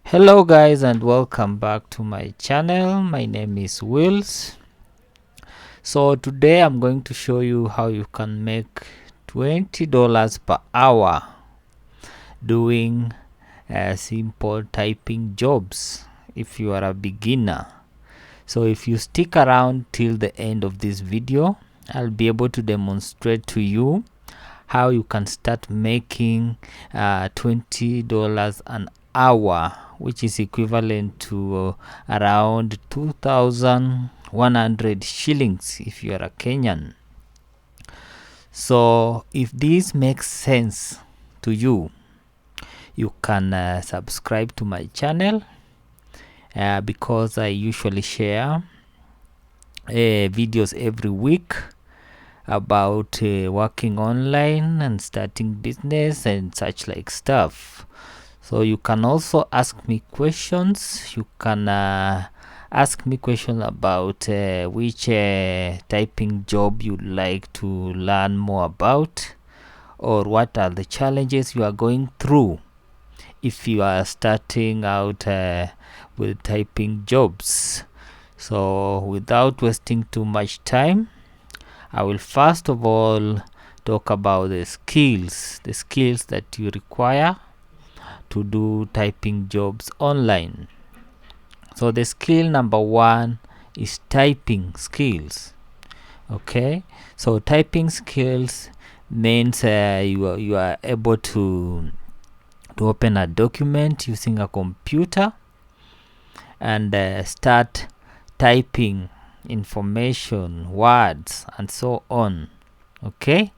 Hello guys, and welcome back to my channel. My name is Wills. So today I'm going to show you how you can make $20 per hour doing simple typing jobs if you are a beginner. So if you stick around till the end of this video, I'll be able to demonstrate to you how you can start making $20 an hour, which is equivalent to around 2,100 shillings if you are a Kenyan. So if this makes sense to you, you can subscribe to my channel because I usually share videos every week about working online and starting business and such like stuff. So you can also ask me questions. You can ask me questions about which typing job you'd like to learn more about, or what are the challenges you are going through if you are starting out with typing jobs. So without wasting too much time, I will first of all talk about the skills that you require to do typing jobs online. So the skill number one is typing skills. Okay, so typing skills means you are able to open a document using a computer and start typing information, words, and so on. Okay,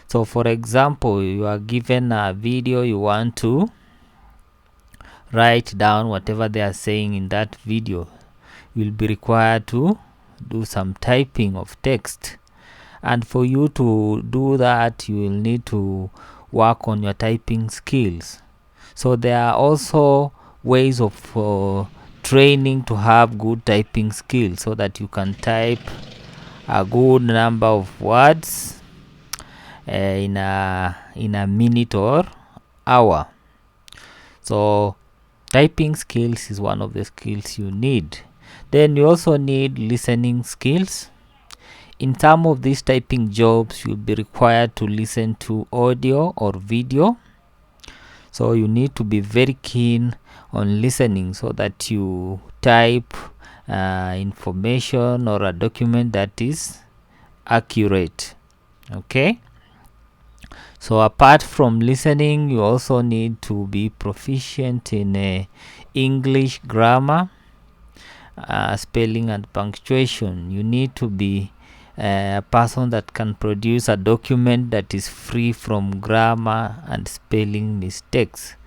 so for example, you are given a video, you want to write down whatever they are saying in that video. You'll be required to do some typing of text, and for you to do that, you will need to work on your typing skills. So there are also ways of training to have good typing skills so that you can type a good number of words in a minute or hour. So typing skills is one of the skills you need. Then you also need listening skills. In some of these typing jobs, you'll be required to listen to audio or video. So you need to be very keen on listening so that you type information or a document that is accurate. Okay, so apart from listening, you also need to be proficient in English grammar, spelling and punctuation. You need to be a person that can produce a document that is free from grammar and spelling mistakes.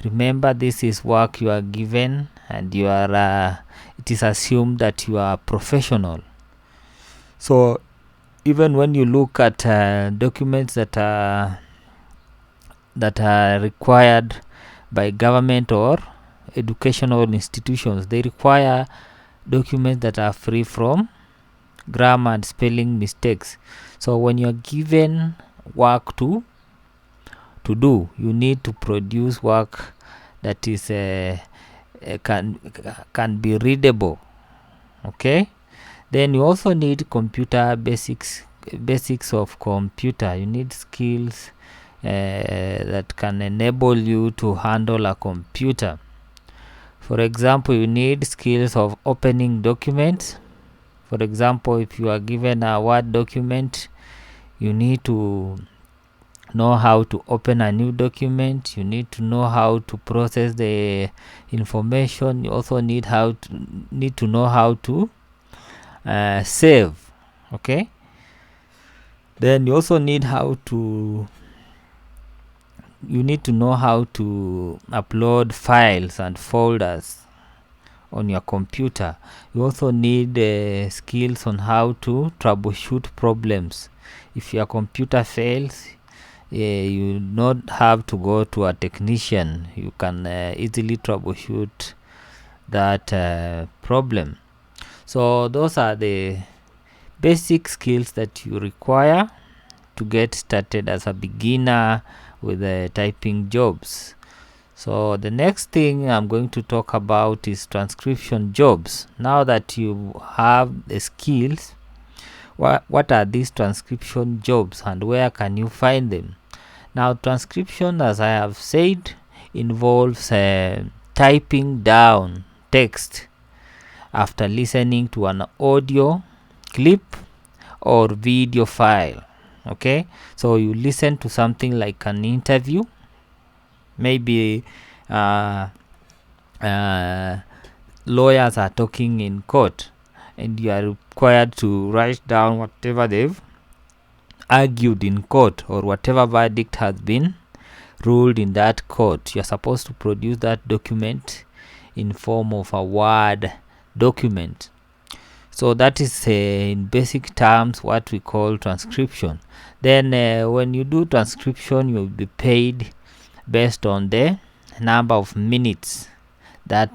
Remember, this is work you are given, and you are it is assumed that you are a professional. So even when you look at documents that are required by government or educational institutions, they require documents that are free from grammar and spelling mistakes. So when you are given work to do, you need to produce work that is can be readable. Okay, then you also need computer basics of computer. You need skills that can enable you to handle a computer. For example, you need skills of opening documents. For example, if you are given a Word document, you need to know how to open a new document. You need to know how to process the information. You also need to know how to save. Okay, then you also need to know how to upload files and folders on your computer. You also need skills on how to troubleshoot problems. If your computer fails, you not have to go to a technician. You can easily troubleshoot that problem. So those are the basic skills that you require to get started as a beginner with typing jobs. So the next thing I'm going to talk about is transcription jobs. Now that you have the skills, what are these transcription jobs and where can you find them? Now, transcription, as I have said, involves typing down text after listening to an audio clip or video file. Okay, so you listen to something like an interview, maybe lawyers are talking in court and you are required to write down whatever they've argued in court or whatever verdict has been ruled in that court. You're supposed to produce that document in form of a Word document. So that is in basic terms what we call transcription. Then when you do transcription, you'll be paid based on the number of minutes that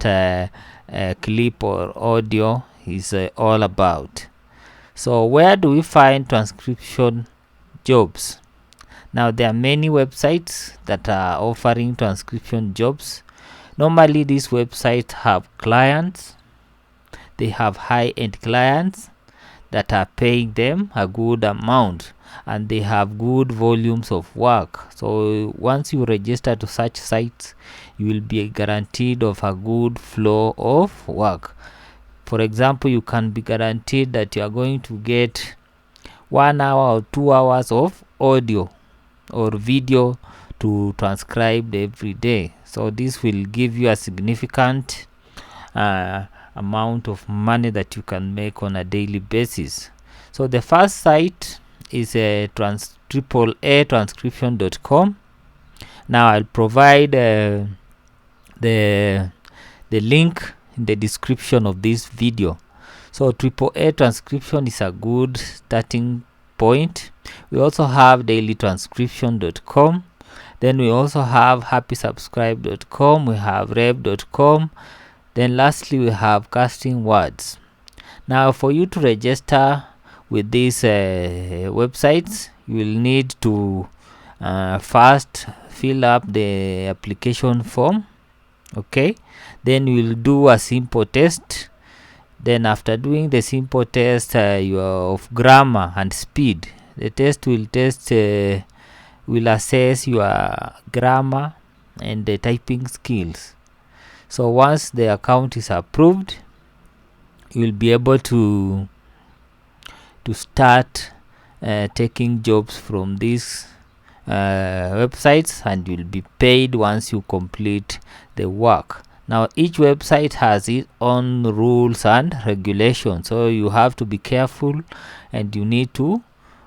clip or audio is all about. So where do we find transcription jobs? Now there are many websites that are offering transcription jobs. Normally these websites have clients. They have high-end clients that are paying them a good amount and they have good volumes of work. So once you register to such sites, you will be guaranteed of a good flow of work. For example, you can be guaranteed that you are going to get 1 hour or 2 hours of audio or video to transcribe every day. So this will give you a significant amount of money that you can make on a daily basis. So the first site is AAA transcription.com. Now I'll provide the link in the description of this video. So AAA transcription is a good starting point. We also have dailytranscription.com. Then we also have happysubscribe.com. We have rev.com. Then lastly we have casting words. Now for you to register with these websites, you will need to first fill up the application form. Okay, then you will do a simple test. Then after doing the simple test of grammar and speed, the test will assess your grammar and the typing skills. So once the account is approved, you will be able to start taking jobs from these websites, and you will be paid once you complete the work. Now each website has its own rules and regulations, so you have to be careful and you need to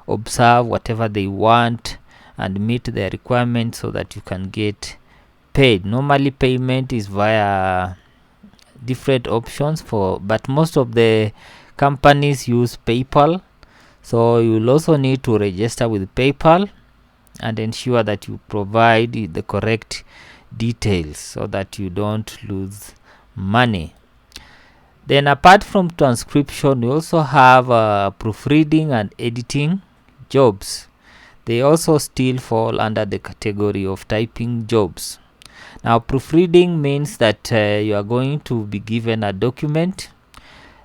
observe whatever they want and meet their requirements so that you can get paid. Normally payment is via different options but most of the companies use PayPal, so you will also need to register with PayPal and ensure that you provide the correct details so that you don't lose money. Then apart from transcription, we also have proofreading and editing jobs. They also still fall under the category of typing jobs. Now proofreading means that you are going to be given a document,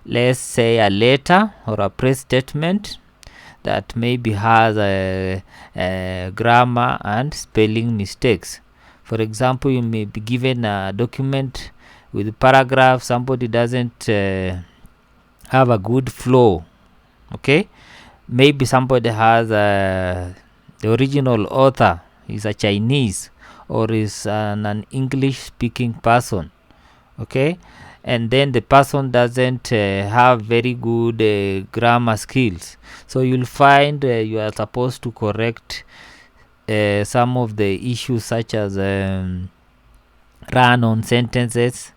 let's say a letter or a press statement that maybe has grammar and spelling mistakes. For example, you may be given a document with paragraphs. Somebody doesn't have a good flow. Okay, maybe somebody has the original author is a Chinese or is an English speaking person. Okay, and then the person doesn't have very good grammar skills, so you'll find you are supposed to correct some of the issues such as run on sentences,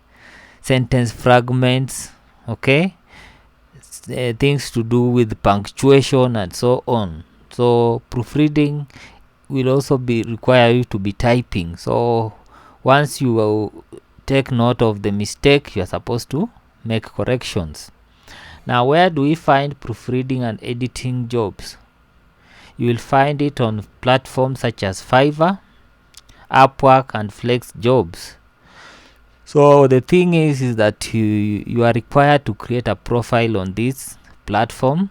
sentence fragments, okay, things to do with punctuation and so on. So proofreading will also require you to be typing. So once you take note of the mistake, you are supposed to make corrections. Now where do we find proofreading and editing jobs? You will find it on platforms such as Fiverr Upwork, and Flex Jobs. So the thing is that you are required to create a profile on this platform.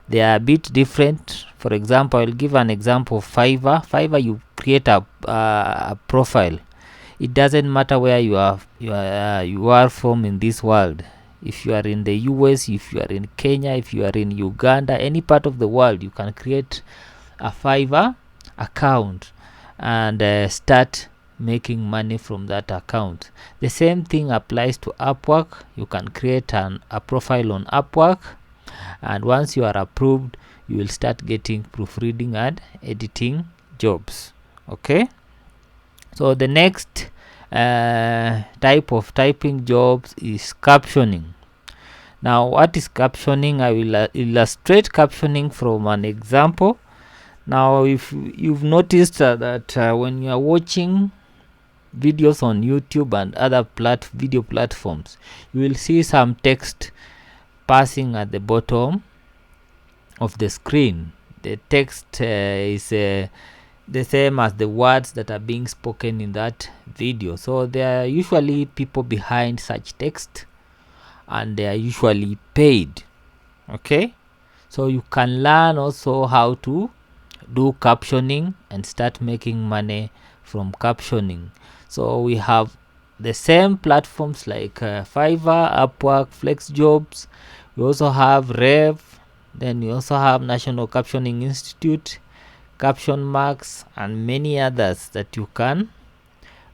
They are a bit different. For example, I'll give an example of Fiverr. You create a profile. It doesn't matter where you are from in this world. If you are in the US, if you are in Kenya, if you are in Uganda, any part of the world, you can create a Fiverr account and start making money from that account. The same thing applies to Upwork. You can create a profile on Upwork, and once you are approved, you will start getting proofreading and editing jobs. Okay, so the next type of typing jobs is captioning. Now, what is captioning? I will illustrate captioning from an example. Now, if you've noticed that when you are watching videos on YouTube and other video platforms, you will see some text passing at the bottom of the screen. The text is the same as the words that are being spoken in that video. So there are usually people behind such text, and they are usually paid. Okay, so you can learn also how to do captioning and start making money from captioning. So we have the same platforms like Fiverr, Upwork, Flex Jobs. We also have Rev. Then we also have National Captioning Institute, Caption Marks, and many others that you can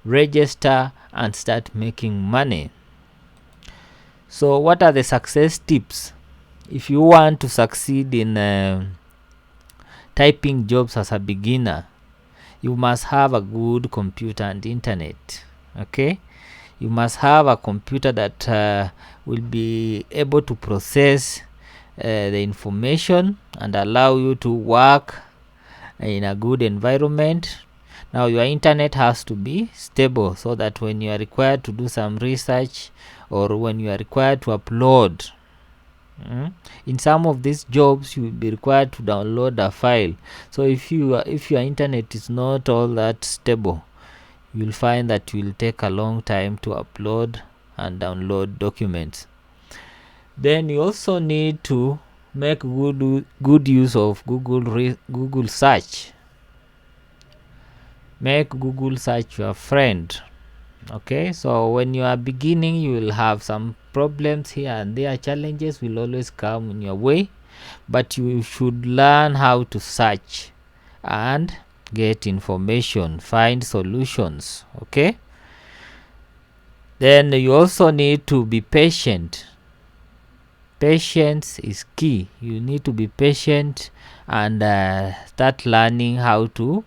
register and start making money. So what are the success tips? If you want to succeed in typing jobs as a beginner, you must have a good computer and internet. Okay, you must have a computer that will be able to process the information and allow you to work in a good environment. Now your internet has to be stable, so that when you are required to do some research, or when you are required to upload, in some of these jobs you will be required to download a file. So if your internet is not all that stable, you will find that it will take a long time to upload and download documents. Then you also need to make good use of Google search. Make Google search your friend. Okay, so when you are beginning, you will have some problems here and there. Challenges will always come in your way, but you should learn how to search and get information, find solutions. Okay, then you also need to be patient. Patience is key. You need to be patient and start learning how to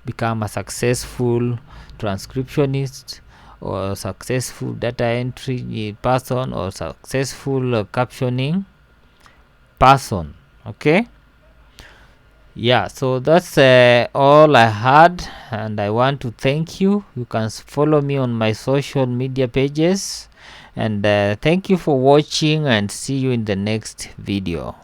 become a successful transcriptionist, or successful data entry person, or successful captioning person. Okay, yeah, so that's all I had, and I want to thank you. You can follow me on my social media pages, and thank you for watching, and see you in the next video.